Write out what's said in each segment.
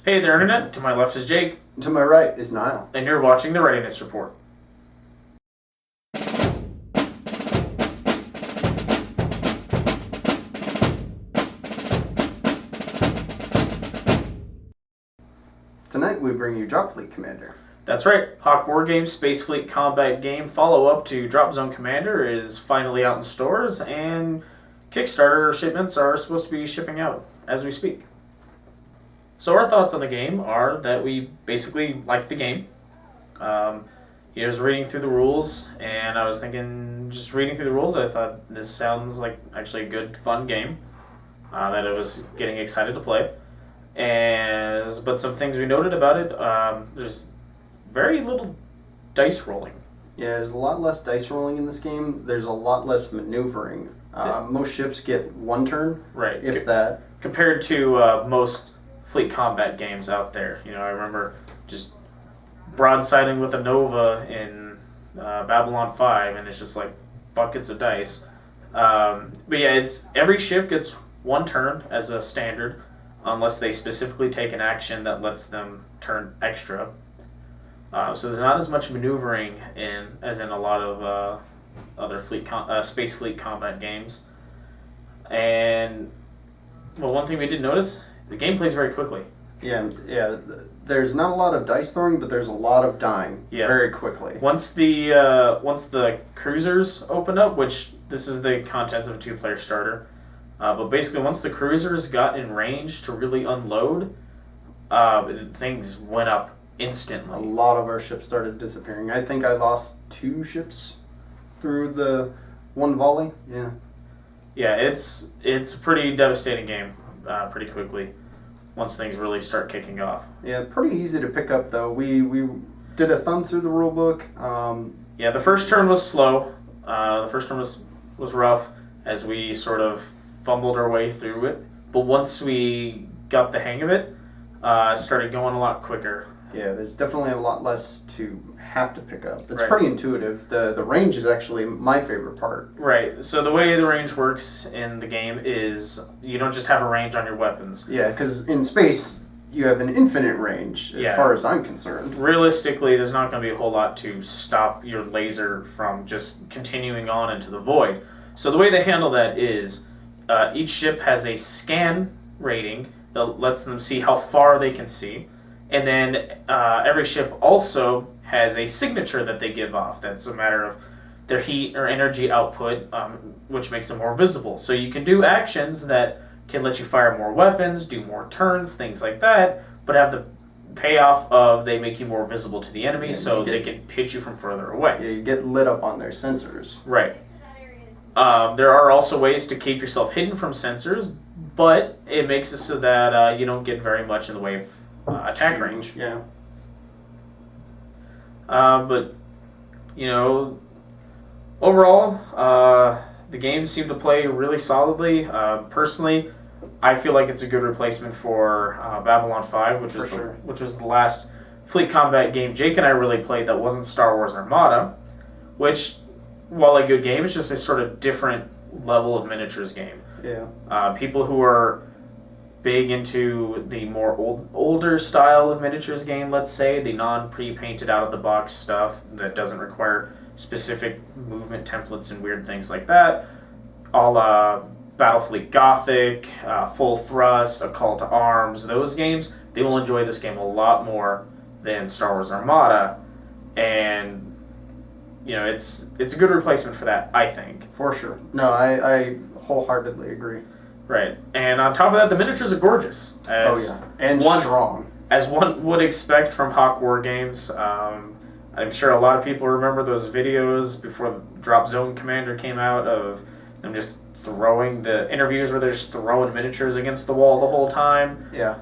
Hey there, Internet. To my left is Jake, To my right is Niall. and you're watching the Readiness Report. Tonight we bring you Dropfleet Commander. That's right, Hawk Wargames Space Fleet Combat Game follow-up to Drop Zone Commander is finally out in stores, and Kickstarter shipments are supposed to be shipping out as we speak. So our thoughts on the game are that we basically like the game. I was reading through the rules, and I was thinking, just reading through the rules, I thought this sounds like actually a good, fun game that I was getting excited to play. But some things we noted about it, there's very little dice rolling. Yeah, there's a lot less dice rolling in this game. There's a lot less maneuvering. Most ships get one turn, Right. if that. Compared to most fleet combat games out there. I remember just broadsiding with a Nova in Babylon 5, and it's just like buckets of dice. But yeah, every ship gets one turn as a standard, unless they specifically take an action that lets them turn extra. So there's not as much maneuvering as in a lot of other space fleet combat games. And one thing we did notice, the game plays very quickly. Yeah. There's not a lot of dice throwing, but there's a lot of dying very quickly. Once the cruisers open up, which this is the contents of a two-player starter, but basically once the cruisers got in range to really unload, things went up instantly. A lot of our ships started disappearing. I think I lost 2 ships through the one volley. Yeah. Yeah, it's a pretty devastating game pretty quickly once things really start kicking off. Yeah, pretty easy to pick up though. We did a thumb through the rule book. Yeah, the first turn was slow. The first turn was rough as we sort of fumbled our way through it. But once we got the hang of it, it started going a lot quicker. Yeah, there's definitely a lot less to have to pick up. It's Right. pretty intuitive. The range is actually my favorite part. Right. So the way the range works in the game is you don't just have a range on your weapons. Yeah, because in space, you have an infinite range as far as I'm concerned. Realistically, there's not going to be a whole lot to stop your laser from just continuing on into the void. So the way they handle that is each ship has a scan rating that lets them see how far they can see. And then every ship also has a signature that they give off. That's a matter of their heat or energy output, which makes them more visible. So you can do actions that can let you fire more weapons, do more turns, things like that, but have the payoff of they make you more visible to the enemy, so they can hit you from further away. Yeah, you get lit up on their sensors. Right. There are also ways to keep yourself hidden from sensors, but it makes it so that you don't get very much in the way of attack range. Yeah. But, overall, the game seemed to play really solidly. Personally, I feel like it's a good replacement for Babylon 5, which was the last fleet combat game Jake and I really played that wasn't Star Wars Armada, which, while a good game, it's just a sort of different level of miniatures game. Yeah. People who are big into the more older style of miniatures game, let's say, the non-pre-painted out-of-the-box stuff that doesn't require specific movement templates and weird things like that, a la Battlefleet Gothic, Full Thrust, A Call to Arms, those games, they will enjoy this game a lot more than Star Wars Armada, and it's a good replacement for that, I think. For sure. No, I wholeheartedly agree. Right, and on top of that, the miniatures are gorgeous. And strong. As one would expect from Hawk Wargames. I'm sure a lot of people remember those videos before the Drop Zone Commander came out of them just throwing the interviews where they're just throwing miniatures against the wall the whole time. Yeah.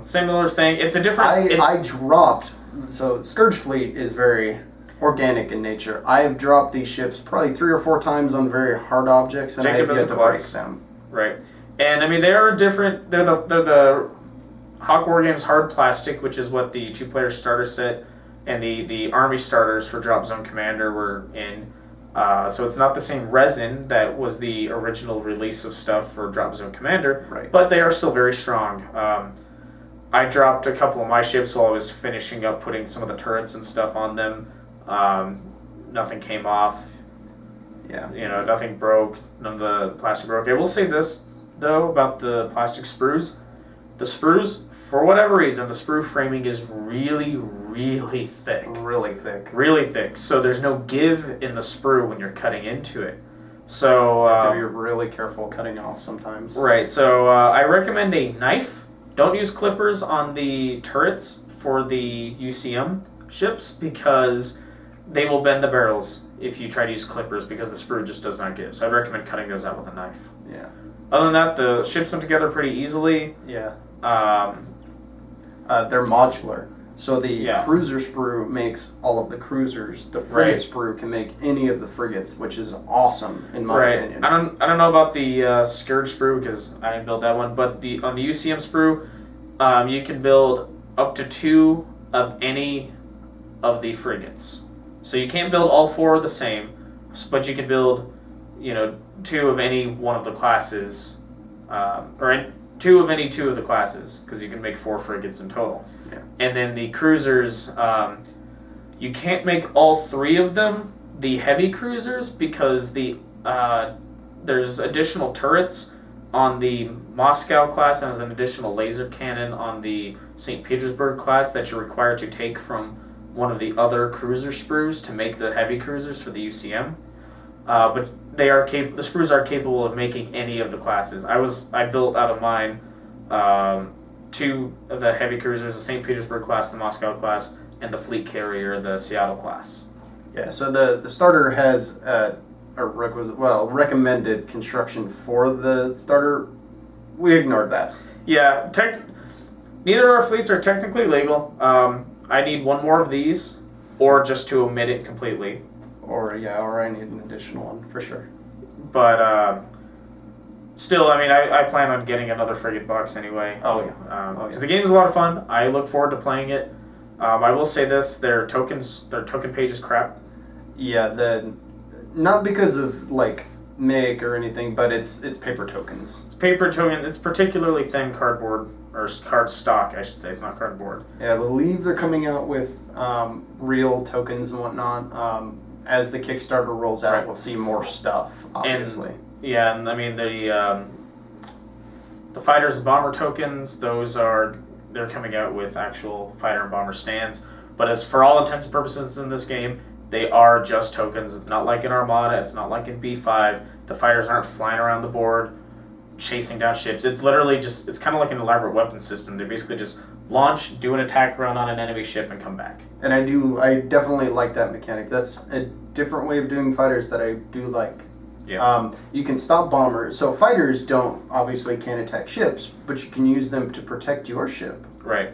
Similar thing. It's a different... I dropped... So, Scourge Fleet is very organic in nature. I've dropped these ships probably 3 or 4 times on very hard objects, and I've yet to break them. Right. And, they are different. They're the Hawk Wargames Hard Plastic, which is what the two-player starter set and the Army starters for Drop Zone Commander were in. So it's not the same resin that was the original release of stuff for Drop Zone Commander, right. But they are still very strong. I dropped a couple of my ships while I was finishing up putting some of the turrets and stuff on them. Nothing came off. Yeah. Nothing broke. None of the plastic broke. I will say this, though, about the plastic sprues. The sprues, for whatever reason, the sprue framing is really, really thick. Really thick. Really thick. So there's no give in the sprue when you're cutting into it. So you have to be really careful cutting off sometimes. Right. So I recommend a knife. Don't use clippers on the turrets for the UCM ships because they will bend the barrels if you try to use clippers because the sprue just does not give. So I'd recommend cutting those out with a knife. Yeah. Other than that, the ships went together pretty easily. Yeah. They're modular. So the cruiser sprue makes all of the cruisers. The frigate sprue can make any of the frigates, which is awesome in my opinion. I don't know about the Scourge sprue because I didn't build that one, but on the UCM sprue, you can build up to 2 of any of the frigates. So you can't build all 4 the same, but you can build, 2 of any one of the classes, or 2 of any 2 of the classes, because you can make 4 frigates in total. Yeah. And then the cruisers, you can't make all 3 of them the heavy cruisers because there's additional turrets on the Moscow class and there's an additional laser cannon on the St. Petersburg class that you're required to take from one of the other cruiser sprues to make the heavy cruisers for the UCM. But the sprues are capable of making any of the classes. I built out of mine 2 of the heavy cruisers, the St. Petersburg class, the Moscow class, and the fleet carrier, the Seattle class. Yeah, so the starter has recommended construction for the starter. We ignored that. Yeah, neither of our fleets are technically legal. I need 1 more of these, or just to omit it completely. Or I need an additional one for sure. But still, I plan on getting another frigate box anyway. Oh yeah. Because the game's a lot of fun. I look forward to playing it. I will say this: their token page is crap. Yeah, not because of make or anything, but it's paper tokens. It's paper token. It's particularly thin cardboard or card stock, I should say. It's not cardboard. Yeah, I believe they're coming out with real tokens and whatnot. As the Kickstarter rolls out, we'll see more stuff, obviously. And the fighters and bomber tokens, they're coming out with actual fighter and bomber stands. But as for all intents and purposes in this game, they are just tokens. It's not like in Armada. It's not like in B5. The fighters aren't flying around the board, chasing down ships. It's literally it's kind of like an elaborate weapon system. They basically just launch, do an attack run on an enemy ship, and come back. And I definitely like that mechanic. That's a different way of doing fighters that I do like. Yeah. You can stop bombers. So fighters can't attack ships, but you can use them to protect your ship. Right.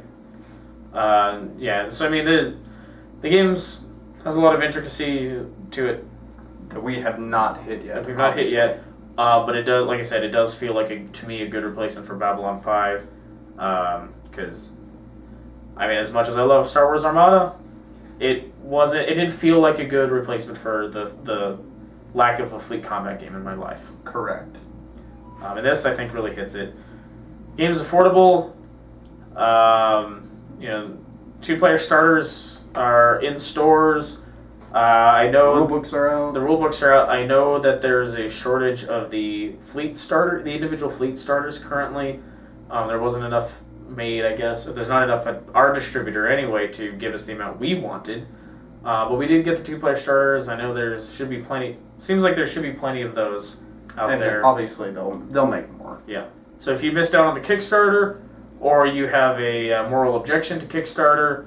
So the game has a lot of intricacy to it that we have not hit yet. That we've not hit yet. But it does, like I said, it does feel like to me a good replacement for Babylon 5. Because as much as I love Star Wars Armada, it didn't feel like a good replacement for the lack of a fleet combat game in my life. Correct. And this, I think, really hits it. Game's affordable. 2-player starters are in stores. I know the rulebooks are out. The rulebooks are out. I know that there's a shortage of the individual fleet starters currently. There wasn't enough made, I guess. There's not enough at our distributor anyway to give us the amount we wanted. But we did get the 2-player starters. I know there should be plenty. Seems like there should be plenty of those out there. Obviously, they'll make more. Yeah. So if you missed out on the Kickstarter, or you have a moral objection to Kickstarter,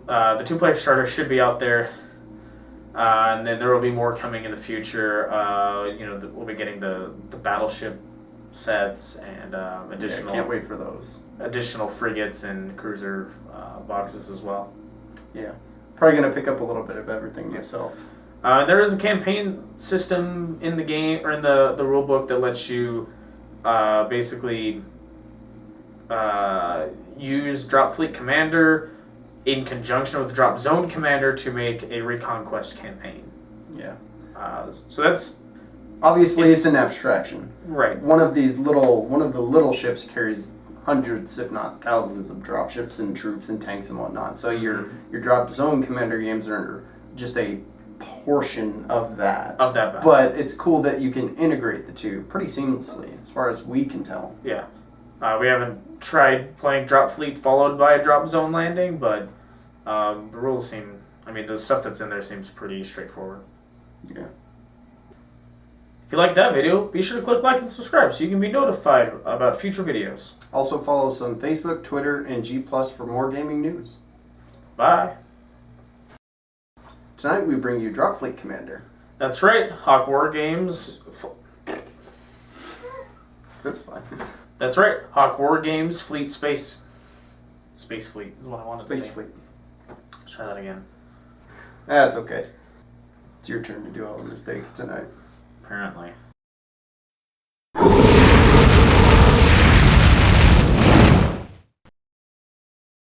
the 2-player starter should be out there. And then there will be more coming in the future. We'll be getting the battleship sets and additional. Can't wait for those. Additional frigates and cruiser boxes as well. Yeah, probably gonna pick up a little bit of everything myself. There is a campaign system in the game or in the rule book that lets you basically use Dropfleet Commander in conjunction with the Drop Zone Commander to make a Reconquest campaign. Yeah. So that's obviously it's an abstraction. Right. One of the little ships carries hundreds, if not thousands, of dropships and troops and tanks and whatnot. So your drop zone commander games are just a portion of that. But it's cool that you can integrate the two pretty seamlessly, as far as we can tell. Yeah. We haven't tried playing Dropfleet followed by a drop zone landing, but the rules seem... I mean, the stuff that's in there seems pretty straightforward. Yeah. If you liked that video, be sure to click like and subscribe so you can be notified about future videos. Also follow us on Facebook, Twitter, and G+ for more gaming news. Bye. Tonight we bring you Dropfleet Commander. That's right, Hawk Wargames. That's fine. That's right, Hawk Wargames Space Fleet is what I wanted to say. Space Fleet. Try that again. That's okay. It's your turn to do all the mistakes tonight. Apparently.